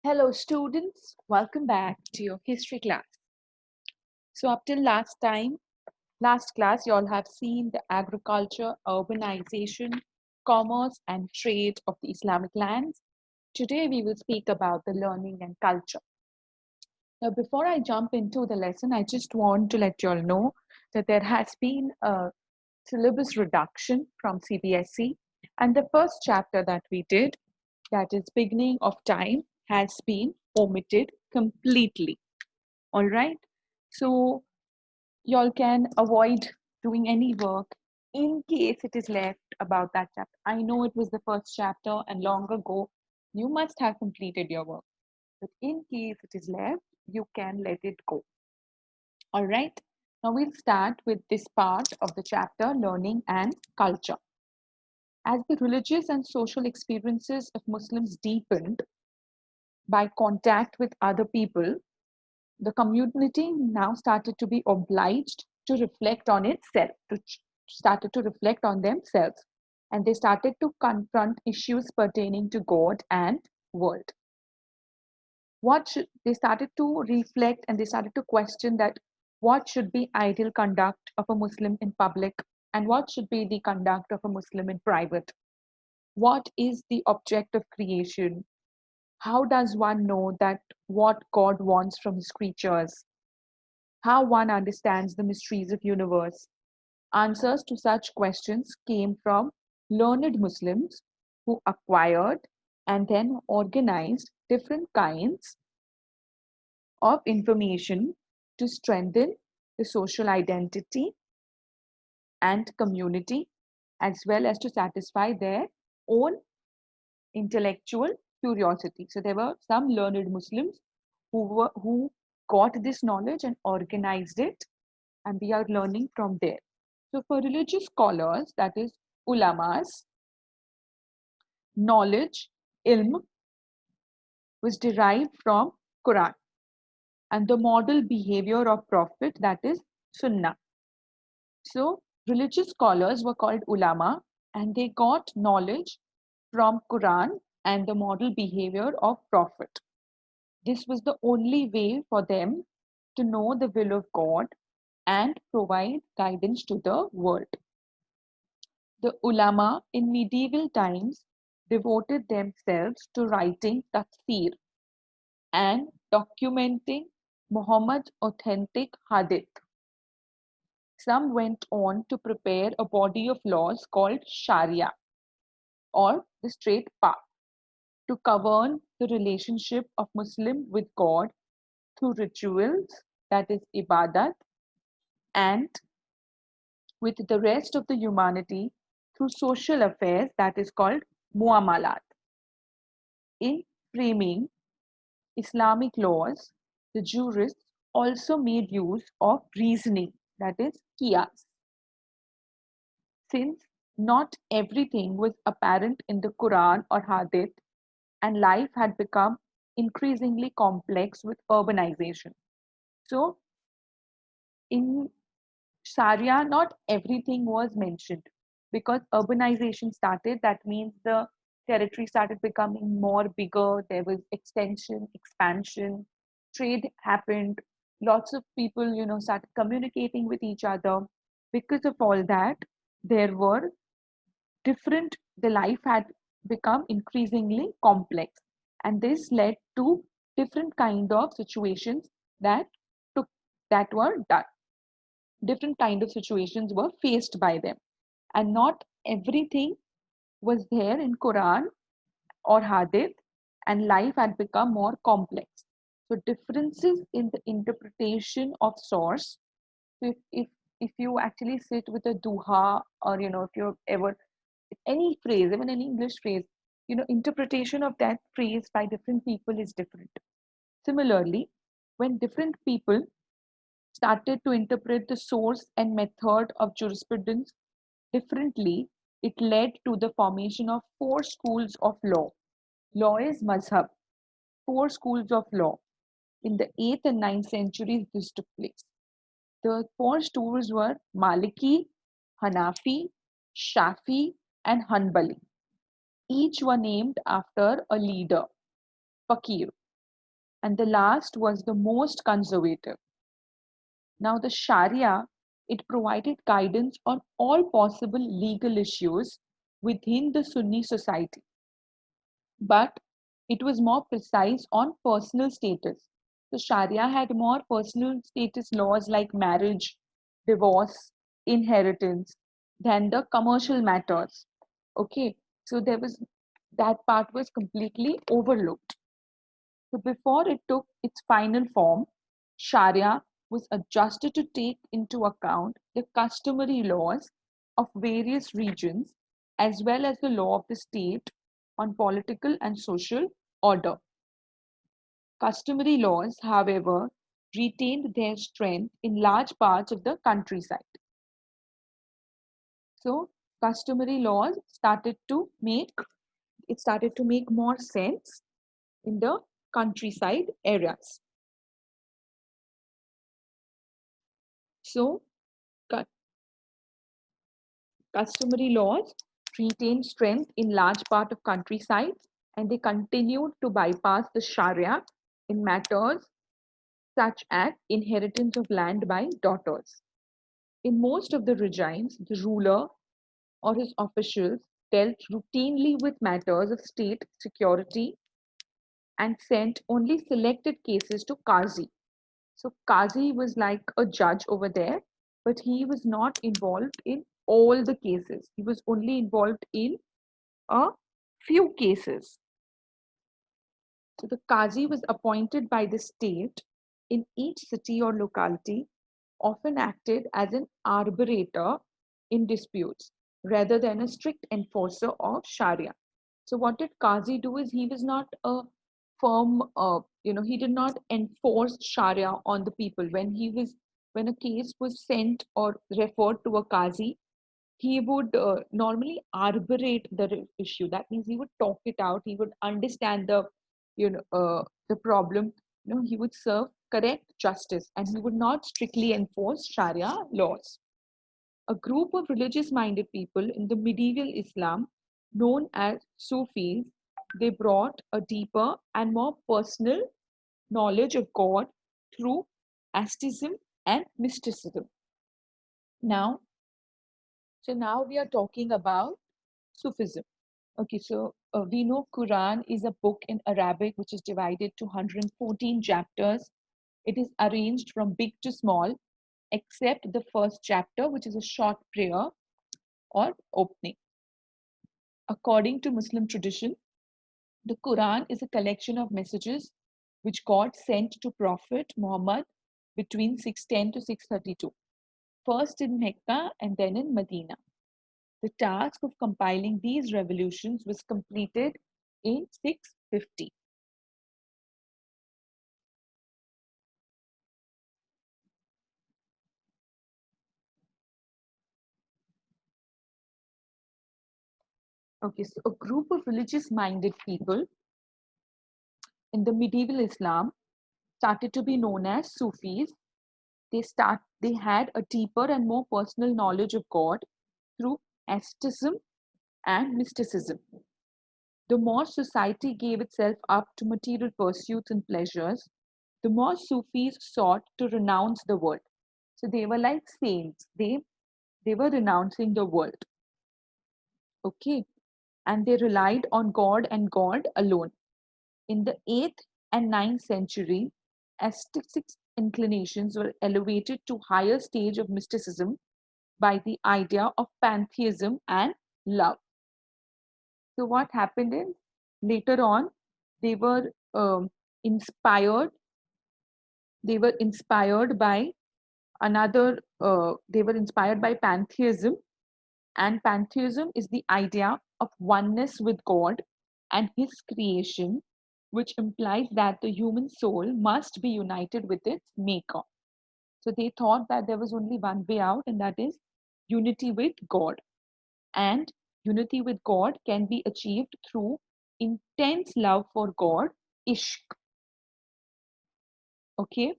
Hello, students. Welcome back to your history class. So, up till last class, you all have seen the agriculture, urbanization, commerce, and trade of the Islamic lands. Today, we will speak about the learning and culture. Now, before I jump into the lesson, I just want to let you all know that there has been a syllabus reduction from CBSE, and the first chapter that we did, that is beginning of time, has been omitted completely. All right. So y'all can avoid doing any work in case it is left about that chapter. I know it was the first chapter and long ago you must have completed your work. But in case it is left, you can let it go. All right. Now we'll start with this part of the chapter, learning and culture. As the religious and social experiences of Muslims deepened by contact with other people, the community now started to be obliged to reflect on itself, started to reflect on themselves, and they started to confront issues pertaining to God and world. They started to reflect and they started to question that what should be ideal conduct of a Muslim in public and what should be the conduct of a Muslim in private. What is the object of creation? How does one know that what God wants from his creatures? How one understands the mysteries of universe. Answers to such questions came from learned Muslims who acquired and then organized different kinds of information to strengthen the social identity and community, as well as to satisfy their own intellectual curiosity. So there were some learned Muslims who got this knowledge and organized it, and we are learning from there. So for religious scholars, that is ulamas, knowledge, ilm, was derived from Quran, and the model behavior of Prophet, that is Sunnah. So religious scholars were called ulama, and they got knowledge from Quran and the model behavior of Prophet. This was the only way for them to know the will of God and provide guidance to the world. The ulama in medieval times devoted themselves to writing tafsir and documenting Muhammad's authentic hadith. Some went on to prepare a body of laws called Sharia, or the straight path, to govern the relationship of Muslim with God through rituals, that is ibadat, and with the rest of the humanity through social affairs, that is called muamalat. In framing Islamic laws, the jurists also made use of reasoning, that is qiyas, since not everything was apparent in the Quran or Hadith, and life had become increasingly complex with urbanization. So, in Sharia, not everything was mentioned because urbanization started. That means the territory started becoming more bigger. There was extension, expansion, trade happened. Lots of people, started communicating with each other. Because of all that, there were the life had become increasingly complex. And this led to different kind of situations that took that were done different kind of situations were faced by them, and not everything was there in Quran or Hadith, and life had become more complex. So differences in the interpretation of source. So if you actually sit with a duha, or if you've ever any phrase, even an English phrase, interpretation of that phrase by different people is different. Similarly, when different people started to interpret the source and method of jurisprudence differently, it led to the formation of four schools of law. Law is mazhab, four schools of law. In the 8th and 9th centuries, this took place. The four schools were Maliki, Hanafi, Shafi, and Hanbali. Each were named after a leader, Fakir. and the last was the most conservative. Now, the Sharia, it provided guidance on all possible legal issues within the Sunni society, but it was more precise on personal status. So, Sharia had more personal status laws like marriage, divorce, inheritance than the commercial matters. Okay, so there was that part was completely overlooked. So before it took its final form, Sharia was adjusted to take into account the customary laws of various regions as well as the law of the state on political and social order. Customary laws, however, retained their strength in large parts of the countryside. So customary laws started to make more sense in the countryside areas. So customary laws retained strength in large part of countryside, and they continued to bypass the Sharia in matters such as inheritance of land by daughters. In most of the regimes, the ruler or his officials dealt routinely with matters of state security and sent only selected cases to Qazi. So Qazi was like a judge over there, but he was not involved in all the cases. He was only involved in a few cases. So the Qazi was appointed by the state in each city or locality, often acted as an arbitrator in disputes rather than a strict enforcer of Sharia. So what did Qazi do is he was not a firm, he did not enforce Sharia on the people. When a case was sent or referred to a Qazi, he would normally arbitrate the issue. That means he would talk it out. He would understand the problem. He would serve correct justice, and he would not strictly enforce Sharia laws. A group of religious-minded people in the medieval Islam, known as Sufis, they brought a deeper and more personal knowledge of God through asceticism and mysticism. Now, now we are talking about Sufism. Okay, so we know Quran is a book in Arabic which is divided to 114 chapters. It is arranged from big to small, except the first chapter, which is a short prayer or opening. According to Muslim tradition, the Quran is a collection of messages which God sent to Prophet Muhammad between 610 to 632, first in Mecca and then in Medina. The task of compiling these revolutions was completed in 650. Okay, so a group of religious minded people in the medieval Islam started to be known as Sufis. They had a deeper and more personal knowledge of God through asceticism and mysticism. The more society gave itself up to material pursuits and pleasures, the more Sufis sought to renounce the world. So they were like saints. They were renouncing the world. Okay. And they relied on God and God alone. In the 8th and 9th century, ascetic inclinations were elevated to higher stage of mysticism by the idea of pantheism and love. So what happened is later on they were inspired. They were inspired by they were inspired by pantheism, and pantheism is the idea of oneness with God and His creation, which implies that the human soul must be united with its maker. So they thought that there was only one way out, and that is unity with God. And unity with God can be achieved through intense love for God, ishq, okay,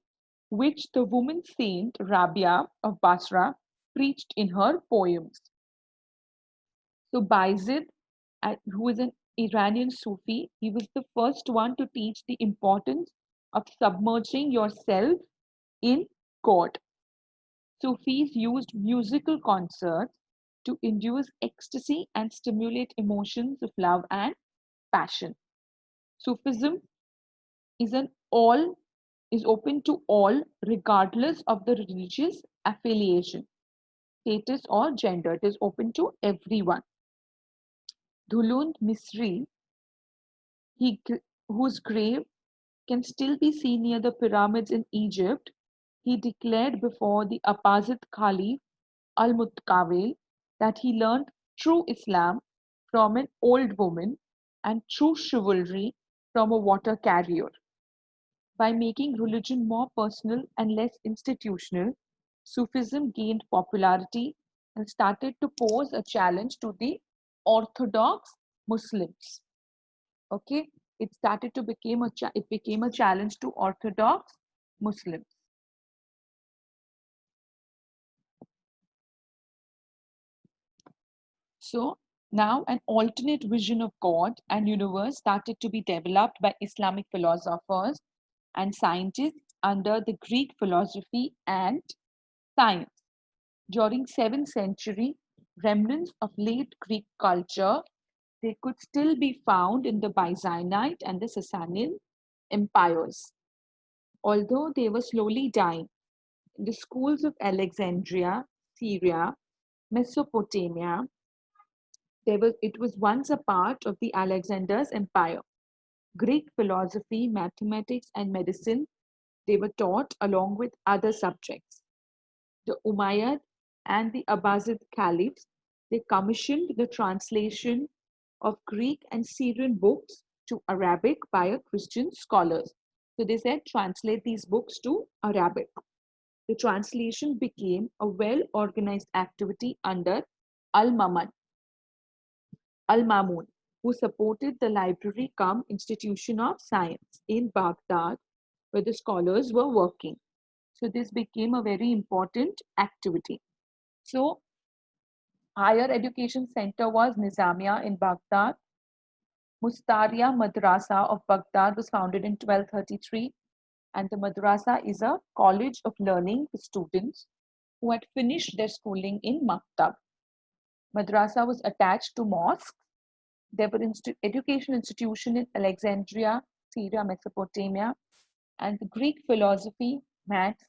which the woman saint Rabia of Basra preached in her poems. So Bayezid, who is an Iranian Sufi, he was the first one to teach the importance of submerging yourself in God. Sufis used musical concerts to induce ecstasy and stimulate emotions of love and passion. Sufism is an all is open to all regardless of the religious affiliation, status or gender. It is open to everyone. Dhulund Misri, he, whose grave can still be seen near the pyramids in Egypt, he declared before the Abbasid Caliph Al-Mutaqawil that he learned true Islam from an old woman and true chivalry from a water carrier. By making religion more personal and less institutional, Sufism gained popularity and started to pose a challenge to the orthodox Muslims. Okay, it started to become it became a challenge to orthodox Muslims. So now an alternate vision of God and universe started to be developed by Islamic philosophers and scientists under the Greek philosophy and science. During 7th century, remnants of late Greek culture they could still be found in the Byzantine and the Sasanian empires. Although they were slowly dying, the schools of Alexandria, Syria, Mesopotamia, it was once a part of the Alexander's empire. Greek philosophy, mathematics, and medicine they were taught along with other subjects. The Umayyad and the Abbasid caliphs they commissioned the translation of Greek and Syrian books to Arabic by a Christian scholars. So they said translate these books to Arabic. The translation became a well organized activity under Al Mamun, Al-Mamun, who supported the library cum institution of science in Baghdad, where the scholars were working. So this became a very important activity. So higher education center was Nizamiya in Baghdad. Mustariya Madrasa of Baghdad was founded in 1233, and the madrasa is a college of learning for students who had finished their schooling in Maktab. Madrasa was attached to mosques. There were education institutions in Alexandria, Syria, Mesopotamia, and the Greek philosophy, maths,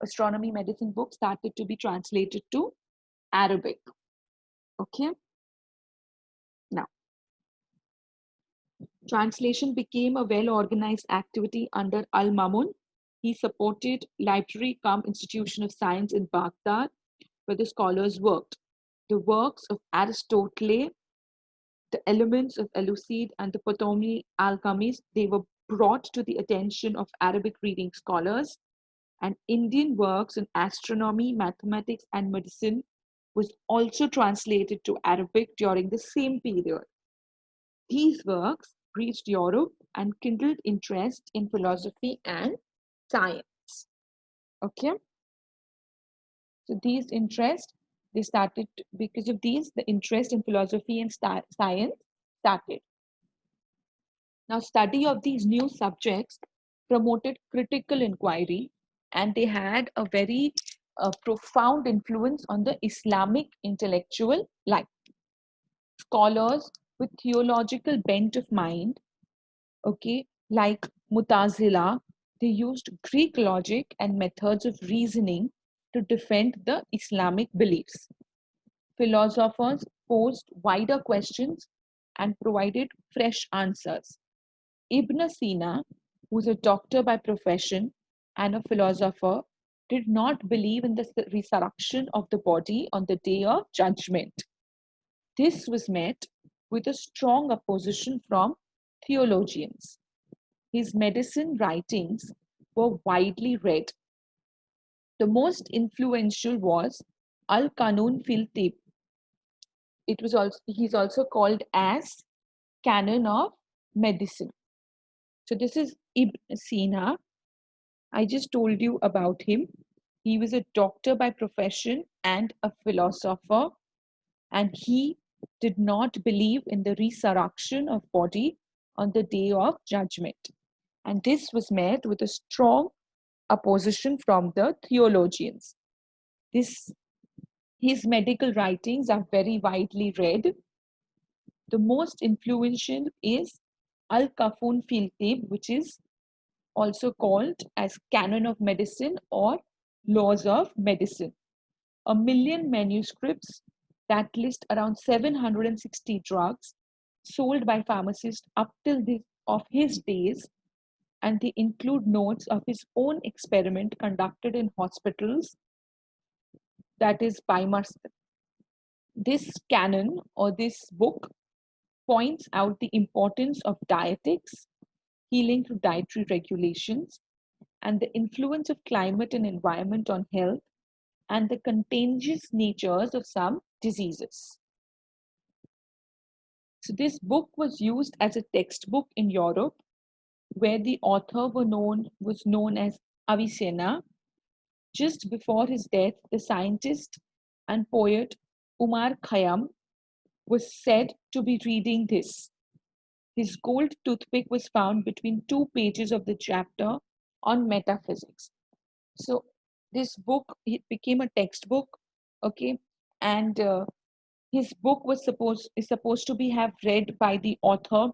astronomy, medicine books started to be translated to Arabic. Okay, now translation became a well organized activity under Al Mamun. He supported library cum institution of science in Baghdad, where the scholars worked. The works of Aristotle, the elements of Elucid and the Ptolemy alchemies, they were brought to the attention of Arabic reading scholars, and Indian works in astronomy, mathematics, and medicine was also translated to Arabic during the same period. These works reached Europe and kindled interest in philosophy and science. Okay, so these interests they started because of these the interest in philosophy and science started. Now, study of these new subjects promoted critical inquiry and they had a very profound influence on the Islamic intellectual life. Scholars with theological bent of mind, okay, like Mutazila, they used Greek logic and methods of reasoning to defend the Islamic beliefs. Philosophers posed wider questions and provided fresh answers. Ibn Sina, who was a doctor by profession and a philosopher, did not believe in the resurrection of the body on the day of judgment. This was met with a strong opposition from theologians. His medicine writings were widely read. The most influential was Al Qanun fil Tib. It was also he's also called as Canon of Medicine. So this is Ibn Sina. I just told you about him. He was a doctor by profession and a philosopher, and he did not believe in the resurrection of body on the day of judgment. and this was met with a strong opposition from the theologians. This, his medical writings are very widely read. The most influential is Al-Kafun fil Tib, which is also called as Canon of Medicine or Laws of Medicine. A million manuscripts that list around 760 drugs sold by pharmacists up till the, of his days, and they include notes of his own experiment conducted in hospitals, that is by Marston. This canon or this book points out the importance of dietetics, healing through dietary regulations, and the influence of climate and environment on health, and the contagious natures of some diseases. So this book was used as a textbook in Europe, where the author was known as Avicenna. Just before his death, the scientist and poet Umar Khayyam was said to be reading this. His gold toothpick was found between two pages of the chapter on metaphysics. So this book, it became a textbook, okay, and his book is supposed to be have read by the author,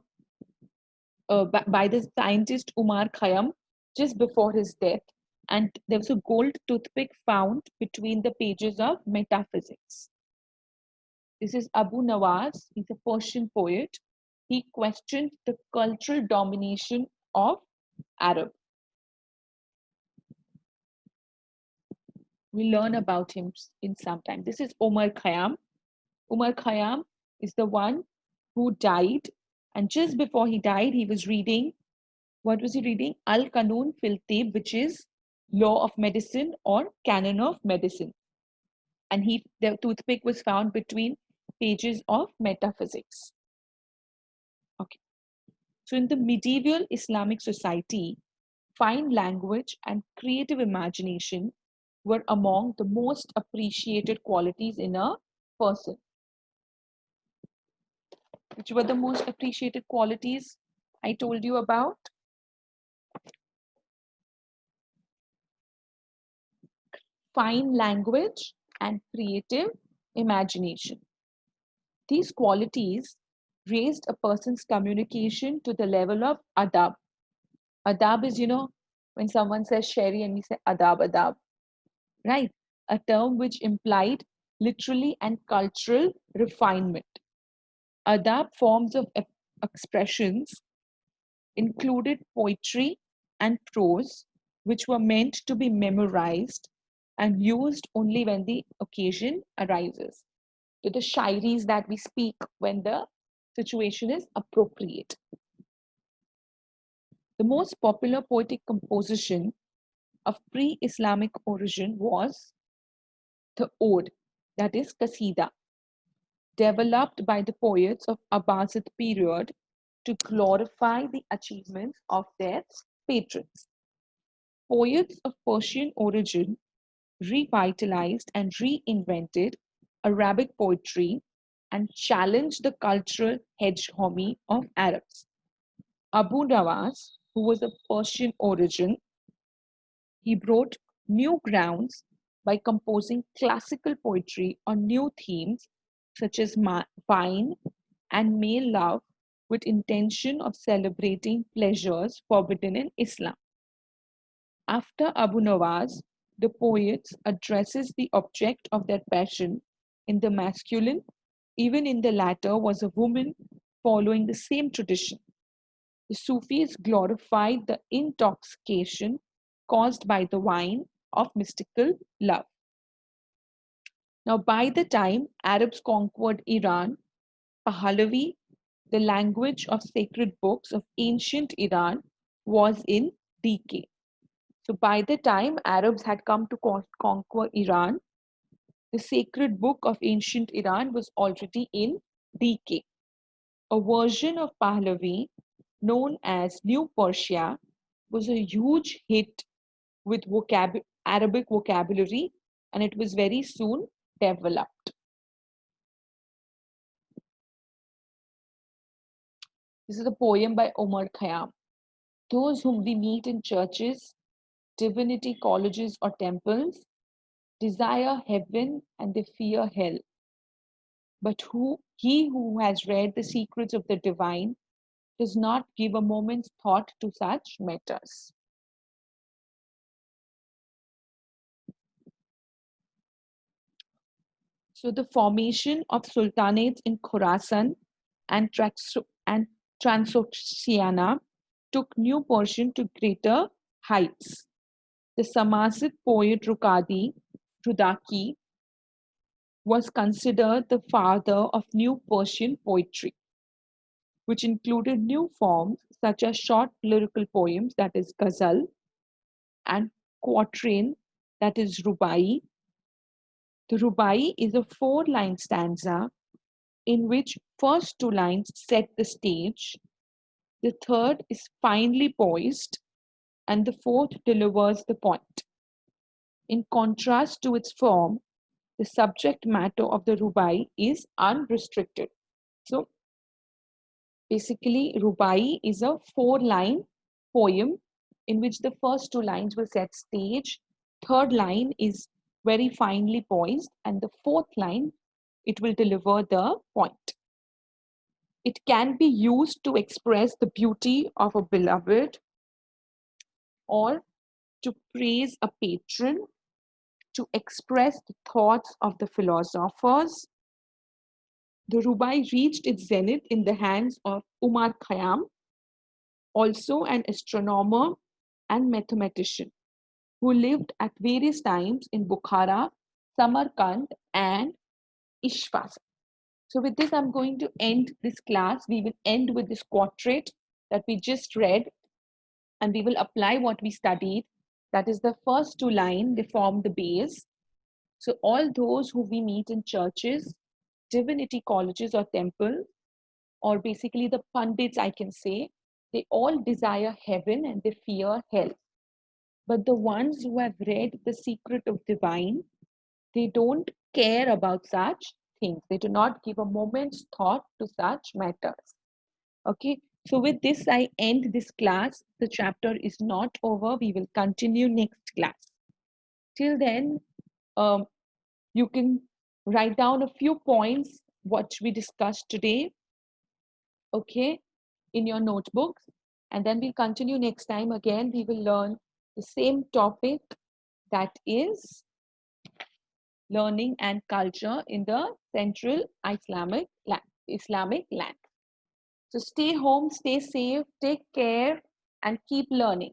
by the scientist Umar Khayyam just before his death, and there was a gold toothpick found between the pages of metaphysics. This is Abu Nawaz. He's a Persian poet. He questioned the cultural domination of Arab. We learn about him in some time. This is Omar Khayyam. Umar Khayyam is the one who died, and just before he died, he was reading. What was he reading? Al Qanun fil Tib, which is Law of Medicine or Canon of Medicine. And the toothpick was found between pages of metaphysics. Okay. So in the medieval Islamic society, fine language and creative imagination were among the most appreciated qualities in a person. Which were the most appreciated qualities I told you about? Fine language and creative imagination. These qualities raised a person's communication to the level of adab. Adab is, when someone says sherry and we say adab, adab, right? A term which implied literally and cultural refinement. Adab forms of expressions included poetry and prose, which were meant to be memorized and used only when the occasion arises. So the shairis that we speak when the situation is appropriate. The most popular poetic composition of pre-Islamic origin was the ode, that is Qasida, developed by the poets of Abbasid period to glorify the achievements of their patrons. Poets of Persian origin revitalized and reinvented Arabic poetry and challenged the cultural hegemony of Arabs. Abu Nawaz, who was of Persian origin, he broke new grounds by composing classical poetry on new themes such as wine and male love, with intention of celebrating pleasures forbidden in Islam. After Abu Nawaz, the poets addresses the object of their passion in the masculine. Even in the latter was a woman following the same tradition. The Sufis glorified the intoxication caused by the wine of mystical love. Now, by the time Arabs conquered Iran, Pahlavi, the language of sacred books of ancient Iran, was in decay. So, by the time Arabs had come to conquer Iran, the sacred book of ancient Iran was already in decay. A version of Pahlavi, known as New Persia, was a huge hit with Arabic vocabulary, and it was very soon developed. This is a poem by Omar Khayyam. Those whom we meet in churches, divinity colleges, or temples desire heaven and they fear hell. But he who has read the secrets of the divine does not give a moment's thought to such matters. So the formation of sultanates in Khorasan and, and Transoxiana took New Persian to greater heights. The Samāsid poet Rudaki was considered the father of New Persian poetry, which included new forms such as short lyrical poems, that is ghazal, and quatrain, that is rubai. The rubai is a four-line stanza in which first two lines set the stage, the third is finely poised, and the fourth delivers the point. In contrast to its form, the subject matter of the rubai is unrestricted. So basically, rubai is a four-line poem in which the first two lines will set stage, third line is very finely poised, and the fourth line, it will deliver the point. It can be used to express the beauty of a beloved or to praise a patron, to express the thoughts of the philosophers. The rubai reached its zenith in the hands of Umar Khayyam, also an astronomer and mathematician, who lived at various times in Bukhara, Samarkand, and Ishfaq. So with this, I'm going to end this class. We will end with this quatrain that we just read, and we will apply what we studied. That is the first two lines, they form the base. So all those who we meet in churches, divinity colleges or temples, or basically the pundits, I can say, they all desire heaven and they fear hell. But the ones who have read the secret of divine, they don't care about such things. They do not give a moment's thought to such matters. Okay, so with this, I end this class. The chapter is not over. We will continue next class. Till then, um, you can write down a few points what we discussed today, okay, in your notebooks. And then we'll continue next time. Again, we will learn the same topic, that is learning and culture in the Central Islamic land. So stay home, stay safe, take care, and keep learning.